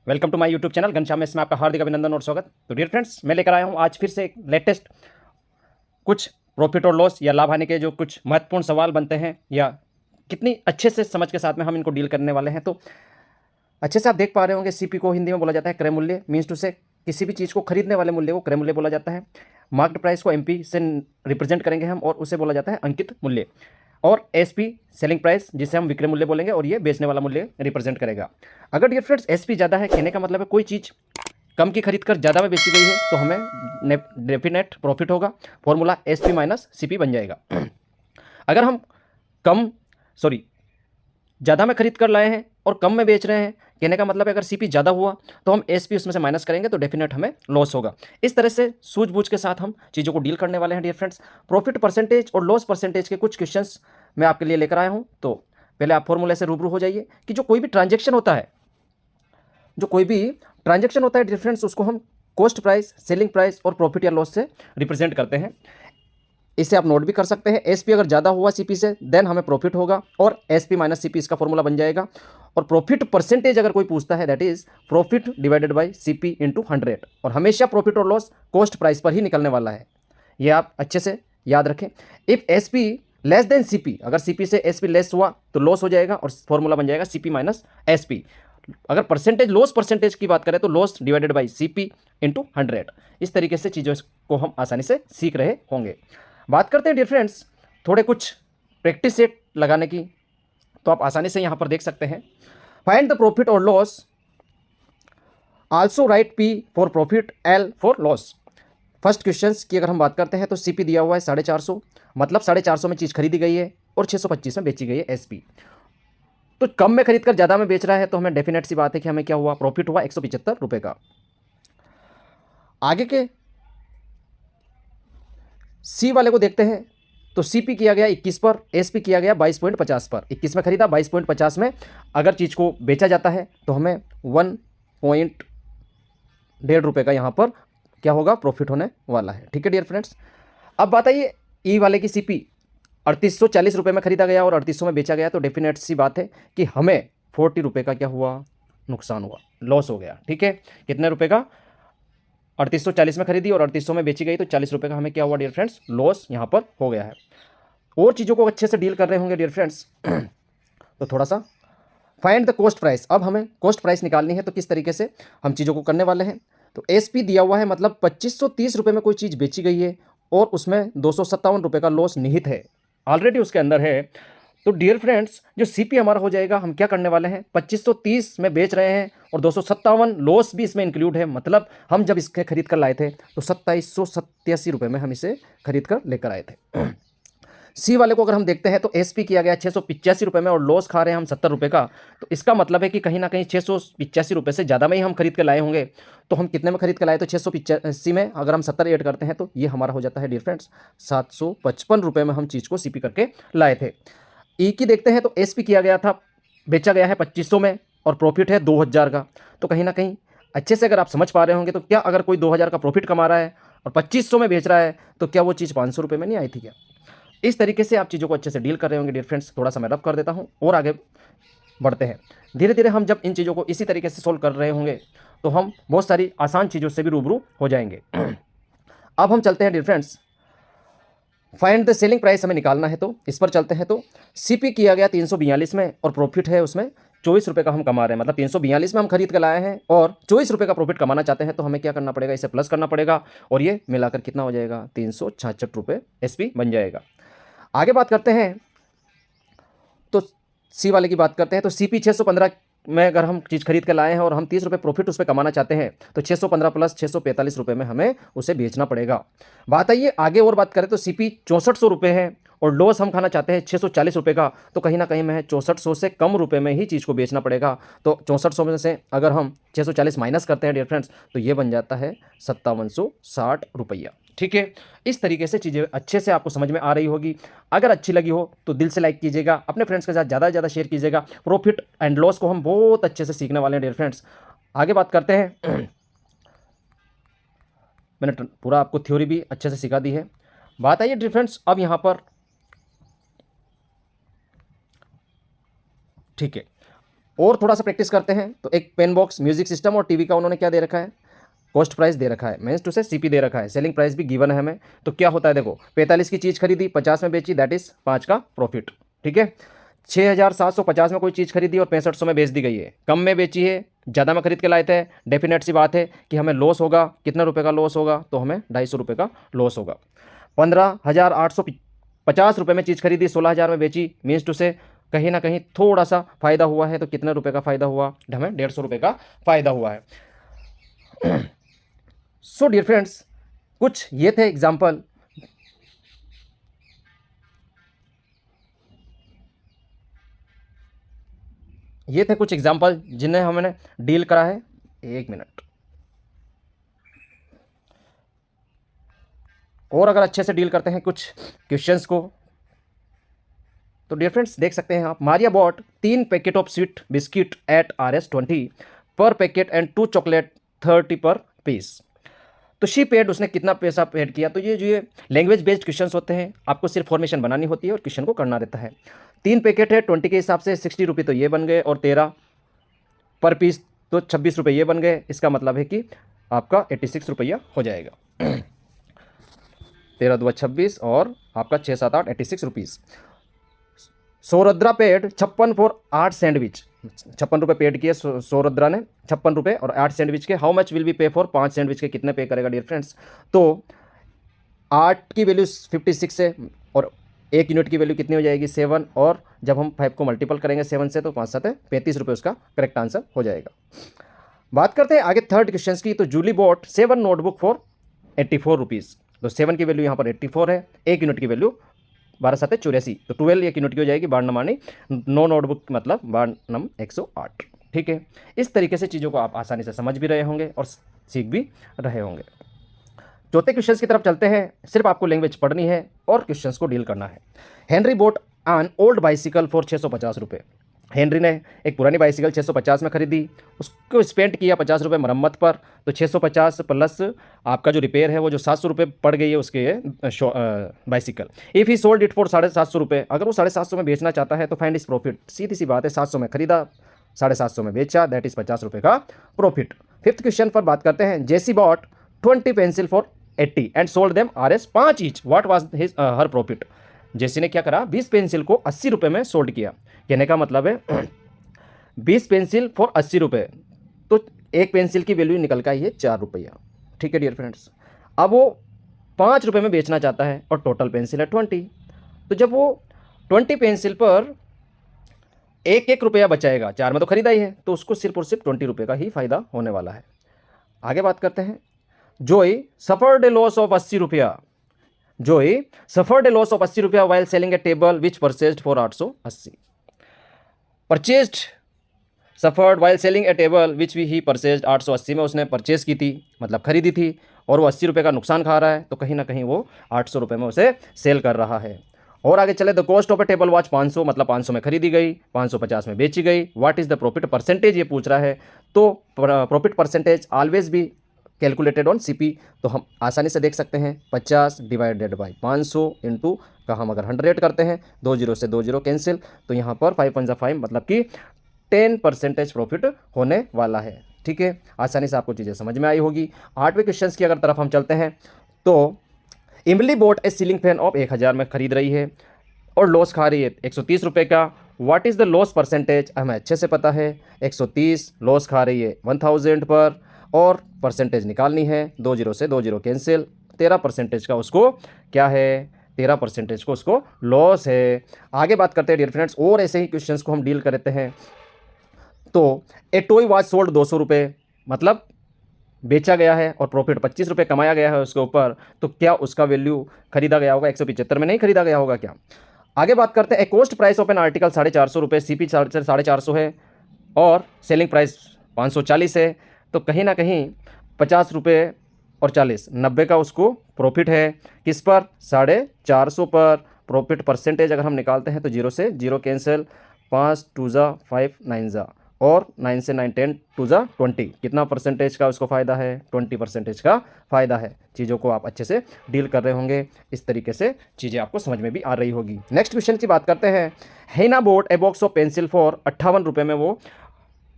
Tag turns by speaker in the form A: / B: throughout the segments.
A: Welcome to my YouTube channel Ghanshyam में इसमें आपका हार्दिक अभिनंदन और स्वागत। तो डियर फ्रेंड्स, मैं लेकर आया हूं आज फिर से एक लेटेस्ट कुछ प्रॉफिट और लॉस या लाभ हानि के जो कुछ महत्वपूर्ण सवाल बनते हैं या कितनी अच्छे से समझ के साथ में हम इनको डील करने वाले हैं। तो अच्छे से आप देख पा रहे होंगे, सीपी को हिंदी में बोला जाता है क्रय मूल्य। मीन्स टू से किसी भी चीज़ को खरीदने वाले मूल्य को क्रय मूल्य बोला जाता है। मार्केट प्राइस को एमपी से रिप्रेजेंट करेंगे हम और उसे बोला जाता है अंकित मूल्य। और एसपी सेलिंग प्राइस, जिसे हम विक्रय मूल्य बोलेंगे, और ये बेचने वाला मूल्य रिप्रेजेंट करेगा। अगर डियर फ्रेंड्स एसपी ज़्यादा है, कहने का मतलब है कोई चीज़ कम की खरीद कर ज़्यादा में बेची गई है तो हमें डेफिनेट प्रॉफिट होगा। फॉर्मूला एसपी माइनस सीपी बन जाएगा। अगर हम ज़्यादा में खरीद कर लाए हैं और कम में बेच रहे हैं, कहने का मतलब है अगर सीपी ज़्यादा हुआ तो हम एसपी उसमें से माइनस करेंगे तो डेफिनेट हमें लॉस होगा। इस तरह से सूझबूझ के साथ हम चीज़ों को डील करने वाले हैं डियर फ्रेंड्स। प्रॉफिट परसेंटेज और लॉस परसेंटेज के कुछ क्वेश्चंस मैं आपके लिए लेकर आया हूं। तो पहले आप फॉर्मूले से रूबरू हो जाइए कि जो कोई भी ट्रांजेक्शन होता है डियर फ्रेंड्स, उसको हम कॉस्ट प्राइस, सेलिंग प्राइस और प्रॉफिट या लॉस से रिप्रेजेंट करते हैं। इसे आप नोट भी कर सकते हैं। एसपी अगर ज़्यादा हुआ सीपी से देन हमें प्रॉफिट होगा और एसपी माइनस सीपी इसका फॉर्मूला बन जाएगा। और प्रॉफिट परसेंटेज अगर कोई पूछता है, that is profit divided by CP into 100। और हमेशा प्रॉफिट और लॉस कॉस्ट प्राइस पर ही निकलने वाला है, ये आप अच्छे से याद रखें। If SP less than CP, अगर सीपी से एसपी लेस हुआ तो लॉस हो जाएगा और फॉर्मूला बन जाएगा सीपी माइनस एसपी। अगर परसेंटेज लॉस परसेंटेज की बात करें तो loss divided by CP into 100। इस तरीके से चीज़ों को हम आसानी से सीख रहे होंगे। बात करते हैं डियर फ्रेंड्स थोड़े कुछ प्रैक्टिस सेट लगाने की। तो आप आसानी से यहाँ पर देख सकते हैं, फाइंड द प्रॉफिट और loss, also right P for profit, L for loss. First question की अगर हम बात करते हैं तो सीपी दिया हुआ है 450, मतलब 450 में चीज़ खरीदी गई है और 625 में बेची गई है एसपी। तो कम में खरीद कर ज़्यादा में बेच रहा है तो हमें डेफिनेट सी बात है कि हमें क्या हुआ, प्रॉफिट हुआ 175 रुपये का। आगे के सी वाले को देखते हैं तो सीपी किया गया 21 पर, एसपी किया गया 22.50 पर। 21 में खरीदा, 22.50 में अगर चीज़ को बेचा जाता है तो हमें 1.1 रुपये का यहाँ पर क्या होगा, प्रॉफिट होने वाला है। ठीक है डियर फ्रेंड्स। अब बात आइए ई वाले की, सीपी 3840 रुपये में खरीदा गया और 3800 में बेचा गया, तो डेफिनेट सी बात है कि हमें 40 रुपये का क्या हुआ, नुकसान हुआ, लॉस हो गया। ठीक है, कितने रुपये का, 3840 में खरीदी और 3800 में बेची गई तो 40 रुपये का हमें क्या हुआ डियर फ्रेंड्स, लॉस यहाँ पर हो गया है। और चीज़ों को अच्छे से डील कर रहे होंगे डियर फ्रेंड्स तो थोड़ा सा फाइंड द कॉस्ट प्राइस। अब हमें कॉस्ट प्राइस निकालनी है, तो किस तरीके से हम चीज़ों को करने वाले हैं। तो एसपी दिया हुआ है, मतलब 2530 रुपये में कोई चीज़ बेची गई है और उसमें 257 रुपये का लॉस निहित है, ऑलरेडी उसके अंदर है। तो डियर फ्रेंड्स जो सीपी हमारा हो जाएगा, हम क्या करने वाले हैं, 2530 में बेच रहे हैं और 257 लॉस भी इसमें इंक्लूड है। मतलब हम जब इसके खरीद कर लाए थे तो 2787 रुपये में हम इसे खरीद कर लेकर आए थे। सी वाले को अगर हम देखते हैं तो एसपी किया गया 685 रुपये में और लॉस खा रहे हैं हम 70 रुपये का। तो इसका मतलब है कि कहीं ना कहीं 685 रुपये से ज़्यादा में ही हम खरीद के लाए होंगे। तो हम कितने में खरीद के लाए, तो 685 में अगर हम 70 ऐड करते हैं तो ये हमारा हो जाता है डियर फ्रेंड्स 755 रुपये में हम चीज़ को सीपी करके लाए थे। ई की देखते हैं तो एसपी किया गया था, बेचा गया है 2500 में और प्रॉफिट है 2000 का। तो कहीं ना कहीं अच्छे से अगर आप समझ पा रहे होंगे तो क्या अगर कोई 2000 का प्रॉफिट कमा रहा है और 2500 में बेच रहा है तो क्या वो चीज़ 500 रुपये में नहीं आई थी क्या। इस तरीके से आप चीज़ों को अच्छे से डील कर रहे होंगे डियर फ्रेंड्स। थोड़ा सा मैं रब कर देता हूँ और आगे बढ़ते हैं। धीरे धीरे हम जब इन चीज़ों को इसी तरीके से सोल्व कर रहे होंगे तो हम बहुत सारी आसान चीज़ों से भी रूबरू हो जाएंगे। अब हम चलते हैं dear friends, find the selling price हमें निकालना है, तो इस पर चलते हैं। तो सीपी किया गया 342 में और प्रॉफिट है उसमें 24 रुपये का हम कमा रहे हैं। मतलब 342 में हम खरीद कर लाए हैं और 24 रुपये का प्रॉफिट कमाना चाहते हैं, तो हमें क्या करना पड़ेगा, इसे प्लस करना पड़ेगा और ये मिलाकर कितना हो जाएगा, 366 रुपये एसपी बन जाएगा। आगे बात करते हैं तो सी वाले की बात करते हैं। तो सीपी 615 में अगर हम चीज़ खरीद कर लाए हैं और हम 30 रुपये प्रॉफिट उस पर कमाना चाहते हैं तो 615 प्लस 645 रुपये में हमें उसे बेचना पड़ेगा। बात आइए आगे और बात करें तो सीपी 6400 रुपये है और लॉस हम खाना चाहते हैं 640 रुपये का। तो कहीं ना कहीं हमें 6400 से कम रुपये में ही चीज़ को बेचना पड़ेगा। तो 6400 में से अगर हम 640 माइनस करते हैं डियर फ्रेंड्स तो ये बन जाता है 5760 रुपया। ठीक है, इस तरीके से चीज़ें अच्छे से आपको समझ में आ रही होगी। अगर अच्छी लगी हो तो दिल से लाइक कीजिएगा, अपने फ्रेंड्स के साथ ज़्यादा से ज़्यादा शेयर कीजिएगा। प्रॉफिट एंड लॉस को हम बहुत अच्छे से सीखने वाले हैं डियर फ्रेंड्स। आगे बात करते हैं। मैंने पूरा आपको थ्योरी भी अच्छे से सिखा दी है। बात आइए डियर फ्रेंड्स अब यहाँ पर, ठीक है, और थोड़ा सा प्रैक्टिस करते हैं तो एक पेन बॉक्स, म्यूजिक सिस्टम और टीवी का उन्होंने क्या दे रखा है, कॉस्ट प्राइस दे रखा है, मीन्स टू से सीपी दे रखा है, सेलिंग प्राइस भी गिवन है हमें। तो क्या होता है देखो, 45 की चीज़ खरीदी, 50 में बेची, दैट इज 5 का प्रॉफिट। ठीक है, 6750 में कोई चीज़ खरीदी और 6500 में बेच दी गई है, कम में बेची है, ज़्यादा में खरीद के लाए थे, डेफिनेट सी बात है कि हमें लॉस होगा। कितना रुपये का लॉस होगा, तो हमें 250 रुपये का लॉस होगा। 15,850 रुपये में चीज़ खरीदी, 16,000 में बेची, मीन्स टू से कहीं ना कहीं थोड़ा सा फायदा हुआ है। तो कितने रुपए का फायदा हुआ, हमें 150 रुपये का फायदा हुआ है। सो डियर फ्रेंड्स, कुछ ये थे एग्जाम्पल, ये थे कुछ एग्जाम्पल जिन्हें हमने डील करा है। एक मिनट, और अगर अच्छे से डील करते हैं कुछ क्वेश्चंस को, तो डियर फ्रेंड्स देख सकते हैं आप, Maria bought 3 packet of sweet biscuit at RS20 पर पैकेट एंड 2 चॉकलेट 30 पर पीस। तो शी पेड, उसने कितना पैसा पेड किया। तो ये जो ये लैंग्वेज बेस्ड क्वेश्चंस होते हैं, आपको सिर्फ फॉर्मेशन बनानी होती है और क्वेश्चन को करना रहता है। 3 पैकेट है 20 के हिसाब से 60 रुपये तो ये बन गए, और 13 पर पीस तो 26 रुपये ये बन गए। इसका मतलब है कि आपका 86 रुपया हो जाएगा। 13 दूआ 26 और आपका 6 7 8 86 रुपीज़। सौरद्रा पेड 56 फॉर 8 सैंडविच, 56 रुपये पेड किए सौरद्रा ने, 56 रुपये और 8 सैंडविच के। हाउ मच विल बी पे फॉर 5 सैंडविच के, कितने पे करेगा डियर फ्रेंड्स। तो 8 की वैल्यू 56 है और 1 यूनिट की वैल्यू कितनी हो जाएगी 7, और जब हम 5 को मल्टीपल करेंगे 7 से तो 5 7 है 35 रुपये उसका करेक्ट आंसर हो जाएगा। बात करते हैं आगे थर्ड क्वेश्चन की। तो Julie bought 7 notebook for 84 rupees. तो 7 की वैल्यू यहाँ पर 84 है, 1 यूनिट की वैल्यू 12 7 84, तो 12 1 यूनिट की हो जाएगी। 12 नमानी 9 नोटबुक मतलब 12 नम 108। ठीक है, इस तरीके से चीज़ों को आप आसानी से समझ भी रहे होंगे और सीख भी रहे होंगे। चौथे क्वेश्चन की तरफ चलते हैं। सिर्फ आपको लैंग्वेज पढ़नी है और क्वेश्चन को डील करना है। Henry boat an old bicycle for 650 रुपये। हेनरी ने एक पुरानी बाइसिकल 650 में खरीदी, उसको स्पेंड किया 50 रुपये मरम्मत पर। तो 650 प्लस आपका जो रिपेयर है वो जो 700 रुपये पड़ गई है उसके bicycle. If he sold it for 750 रुपये, अगर वो 750 में बेचना चाहता है तो फाइंड इस प्रॉफिट। सीधी सी बात है, 700 में खरीदा, 750 में बेचा, दैट इज 50 रुपये का प्रॉफिट। फिफ्थ क्वेश्चन पर बात करते हैं। Jessie bought 20 pencil for 80 and sold them RS 5 each, what was his her profit. Jessie ने क्या करा, 20 पेंसिल को 80 रुपये में सोल्ड किया। कहने का मतलब है 20 पेंसिल फॉर 80 रुपये, तो एक पेंसिल की वैल्यू निकल का ये 4 रुपया। ठीक है डियर फ्रेंड्स, अब वो 5 रुपये में बेचना चाहता है और टोटल पेंसिल है 20, तो जब वो 20 पेंसिल पर 1 रुपया बचाएगा, 4 में तो खरीदा ही है, तो उसको सिर्फ और सिर्फ 20 रुपये का ही फायदा होने वाला है। आगे बात करते हैं। जोई सफर्ड ए लॉस ऑफ 80 रुपया। जोई सफर्ड ए लॉस ऑफ 80 रुपया while selling A table which purchased for 880। Purchased suffered while selling A table which he purchased 880 में उसने परचेज की थी, मतलब खरीदी थी, और वो 80 रुपये का नुकसान खा रहा है, तो कहीं ना कहीं वो 800 रुपये में उसे सेल कर रहा है। और आगे चले, the cost of A table watch 500, मतलब 500 में खरीदी गई, 550 में बेची गई। What is the profit percentage, ये पूछ रहा है। तो प्रॉफिट परसेंटेज ऑलवेज भी कैलकुलेटेड ऑन सीपी, तो हम आसानी से देख सकते हैं 50 डिवाइडेड बाई 500 इंटू का हम अगर 100 करते हैं, 2 जीरो से 2 जीरो कैंसिल, तो यहाँ पर 5 पंजा 5 मतलब कि 10% प्रॉफिट होने वाला है। ठीक है, आसानी से आपको चीज़ें समझ में आई होगी। 8वें क्वेश्चन की अगर तरफ हम चलते हैं, तो इमली boat A ceiling fan of 1000 में खरीद रही है और लॉस खा रही है 130 रुपये का। What is the loss percentage, हमें अच्छे से पता है 130 लॉस खा रही है 1000 पर, और परसेंटेज निकालनी है, 2 जीरो से 2 जीरो कैंसिल, 13% का उसको क्या है, 13% को उसको लॉस है। आगे बात करते हैं डियर फ्रेंड्स, और ऐसे ही क्वेश्चंस को हम डील करते हैं। तो ए टॉय वॉच सोल्ड 200 रुपये, मतलब बेचा गया है और प्रॉफिट 25 रुपये कमाया गया है उसके ऊपर, तो क्या उसका वैल्यू खरीदा गया होगा 175 में नहीं खरीदा गया होगा क्या। आगे बात करते हैं। A cost price of an article 450 रुपये, CP 450 है और सेलिंग प्राइस 540 है, तो कहीं ना कहीं 50 रुपये और 40 90 का उसको प्रॉफिट है। किस पर, 450 पर। प्रॉफिट परसेंटेज अगर हम निकालते हैं तो 0 से 0 कैंसिल, 5 2 जा 5 9 जा, और 9 से 9 10 2 जा 20, कितना परसेंटेज का उसको फ़ायदा है, 20% का फ़ायदा है। चीज़ों को आप अच्छे से डील कर रहे होंगे, इस तरीके से चीज़ें आपको समझ में भी आ रही होगी। नेक्स्ट क्वेश्चन की बात करते हैं। Heena bought a box of pencil for 58 रुपये में वो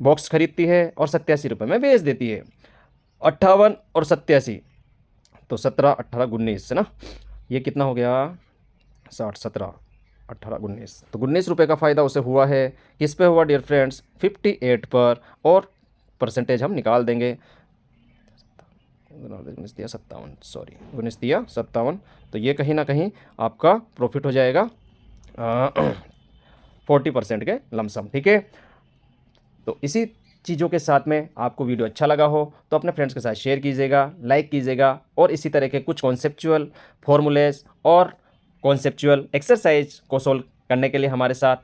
A: बॉक्स खरीदती है और 87 रुपये में बेच देती है। 58 और 87 तो 17, 18, 19 है ना, ये कितना हो गया 60, 17, 18, 19, तो 19 रुपये का फ़ायदा उसे हुआ है। किस पे हुआ डियर फ्रेंड्स, 58 पर, और परसेंटेज हम निकाल देंगे, 19 दिया 57, सॉरी 19 दिया 57, तो ये कहीं ना कहीं आपका प्रॉफिट हो जाएगा 40% के लमसम, ठीक है। तो इसी चीज़ों के साथ में आपको वीडियो अच्छा लगा हो तो अपने फ्रेंड्स के साथ शेयर कीजिएगा, लाइक कीजिएगा, और इसी तरह के कुछ कॉन्सेप्चुअल फॉर्मूलेस और कॉन्सेप्चुअल एक्सरसाइज को सोल्व करने के लिए हमारे साथ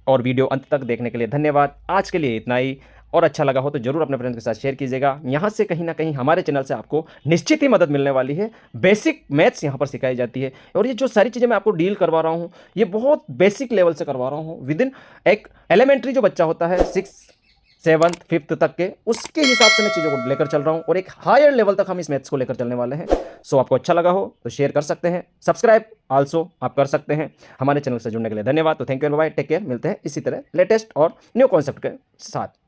A: और वीडियो अंत तक देखने के लिए धन्यवाद। आज के लिए इतना ही, और अच्छा लगा हो तो जरूर अपने फ्रेंड्स के साथ शेयर कीजिएगा। यहाँ से कहीं ना कहीं हमारे चैनल से आपको निश्चित ही मदद मिलने वाली है। बेसिक मैथ्स यहाँ पर सिखाई जाती है, और ये जो सारी चीज़ें मैं आपको डील करवा रहा हूँ ये बहुत बेसिक लेवल से करवा रहा हूँ। विद इन एक एलिमेंट्री जो बच्चा होता है 6th 7th 5th तक के, उसके हिसाब से मैं चीज़ों को लेकर चल रहा हूँ, और एक हायर लेवल तक हम इस मैथ्स को लेकर चलने वाले हैं। सो आपको अच्छा लगा हो तो शेयर कर सकते हैं, सब्सक्राइब आल्सो आप कर सकते हैं। हमारे चैनल से जुड़ने के लिए धन्यवाद। तो thank you, bye, take care, मिलते हैं इसी तरह लेटेस्ट और न्यू कॉन्सेप्ट के साथ।